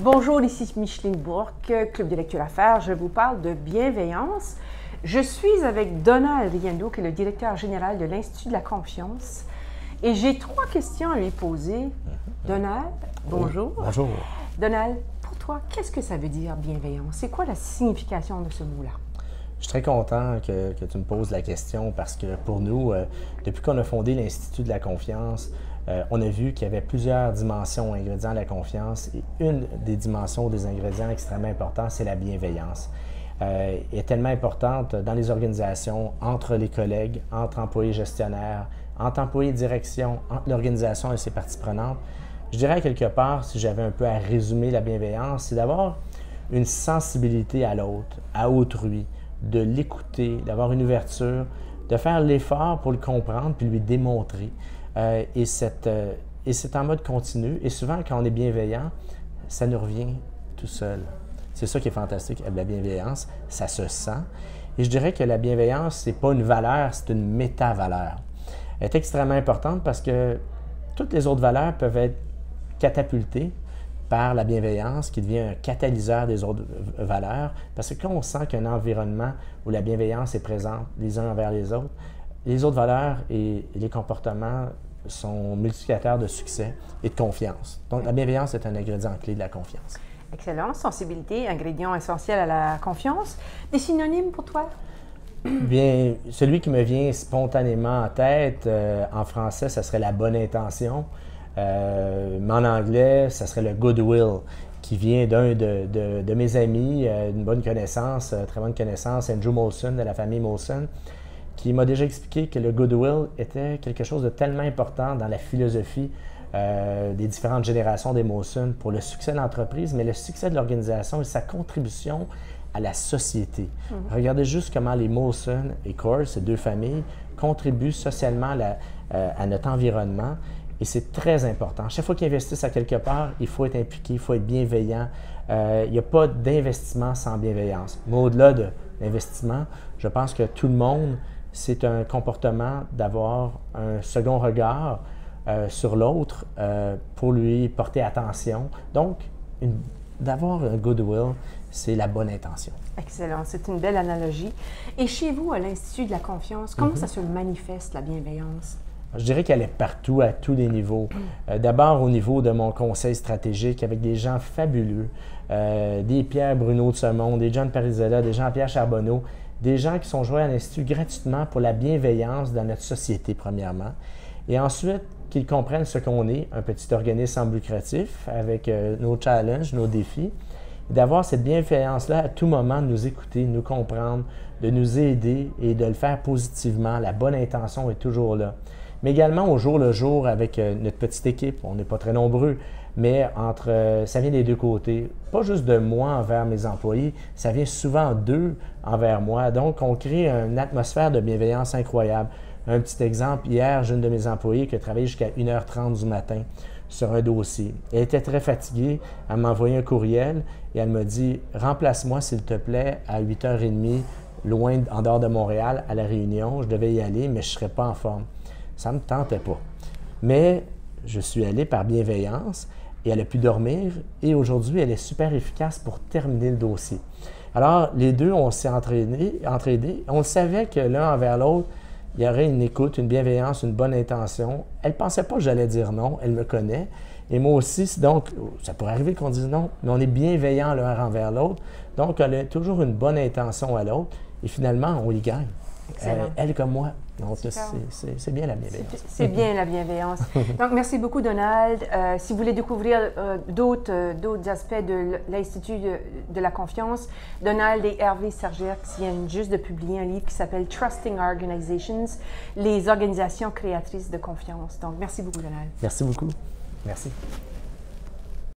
Bonjour, ici Micheline Bourque, Club de lecture affaires. Je vous parle de bienveillance. Je suis avec Donald Riendo, qui est le directeur général de l'Institut de la confiance. Et j'ai 3 questions à lui poser. Donald, bonjour. Oui, bonjour. Donald, pour toi, qu'est-ce que ça veut dire bienveillance? C'est quoi la signification de ce mot-là? Je suis très content que tu me poses la question parce que pour nous, depuis qu'on a fondé l'Institut de la confiance, on a vu qu'il y avait plusieurs dimensions ingrédients de la confiance et une des dimensions des ingrédients extrêmement importants, c'est la bienveillance. Elle est tellement importante dans les organisations, entre les collègues, entre employés gestionnaires, entre employés de direction, entre l'organisation et ses parties prenantes. Je dirais quelque part, si j'avais un peu à résumer la bienveillance, c'est d'avoir une sensibilité à l'autre, à autrui, de l'écouter, d'avoir une ouverture, de faire l'effort pour le comprendre puis lui démontrer. Et c'est en mode continu. Et souvent, quand on est bienveillant, ça nous revient tout seul. C'est ça qui est fantastique avec la bienveillance, ça se sent. Et je dirais que la bienveillance, ce n'est pas une valeur, c'est une méta-valeur. Elle est extrêmement importante parce que toutes les autres valeurs peuvent être catapultées par la bienveillance, qui devient un catalyseur des autres valeurs. Parce que quand on sent qu'un environnement où la bienveillance est présente les uns envers les autres valeurs et les comportements sont multiplicateurs de succès et de confiance. Donc, la bienveillance est un ingrédient clé de la confiance. Excellent. Sensibilité, ingrédient essentiel à la confiance. Des synonymes pour toi? Bien, celui qui me vient spontanément en tête, en français, ça serait la bonne intention. Mais en anglais, ça serait le goodwill, qui vient d'un de mes amis, une bonne connaissance, très bonne connaissance, Andrew Molson, de la famille Molson, qui m'a déjà expliqué que le goodwill était quelque chose de tellement important dans la philosophie des différentes générations des Molson pour le succès de l'entreprise, mais le succès de l'organisation et sa contribution à la société. Regardez juste comment les Molson et Coors, ces deux familles, contribuent socialement à notre environnement. Et c'est très important. Chaque fois qu'ils investissent à quelque part, il faut être impliqué, il faut être bienveillant. Il n'y a pas d'investissement sans bienveillance. Mais au-delà de l'investissement, je pense que tout le monde, c'est un comportement d'avoir un second regard sur l'autre pour lui porter attention. Donc, d'avoir un goodwill, c'est la bonne intention. Excellent, c'est une belle analogie. Et chez vous, à l'Institut de la confiance, comment ça se manifeste, la bienveillance? Je dirais qu'elle est partout, à tous les niveaux. D'abord au niveau de mon conseil stratégique avec des gens fabuleux, des Pierre Bruno de ce monde, des John Parizella, des Jean-Pierre Charbonneau, des gens qui sont joints à l'Institut gratuitement pour la bienveillance dans notre société, premièrement. Et ensuite, qu'ils comprennent ce qu'on est, un petit organisme sans but lucratif avec nos challenges, nos défis. Et d'avoir cette bienveillance-là à tout moment, de nous écouter, de nous comprendre, de nous aider et de le faire positivement. La bonne intention est toujours là. Mais également au jour le jour avec notre petite équipe. On n'est pas très nombreux, mais ça vient des deux côtés. Pas juste de moi envers mes employés, ça vient souvent d'eux envers moi. Donc, on crée une atmosphère de bienveillance incroyable. Un petit exemple, hier, j'ai une de mes employées qui a travaillé jusqu'à 1h30 du matin sur un dossier. Elle était très fatiguée, elle m'a envoyé un courriel et elle m'a dit « Remplace-moi, s'il te plaît, à 8h30, loin, en dehors de Montréal, à La Réunion. Je devais y aller, mais je ne serais pas en forme. » Ça ne me tentait pas. Mais je suis allé par bienveillance et elle a pu dormir et aujourd'hui, elle est super efficace pour terminer le dossier. Alors, les deux, on s'est entraînés. On savait que l'un envers l'autre, il y aurait une écoute, une bienveillance, une bonne intention. Elle ne pensait pas que j'allais dire non, elle me connaît. Et moi aussi, donc, ça pourrait arriver qu'on dise non, mais on est bienveillant l'un envers l'autre. Donc, on a toujours une bonne intention à l'autre et finalement, on y gagne. Elle comme moi. Donc, c'est bien la bienveillance. C'est bien la bienveillance. Donc, merci beaucoup, Donald. Si vous voulez découvrir d'autres aspects de l'Institut de la confiance, Donald et Hervé Sergère viennent juste de publier un livre qui s'appelle Trusting Organizations, les organisations créatrices de confiance. Donc, merci beaucoup, Donald. Merci beaucoup. Merci.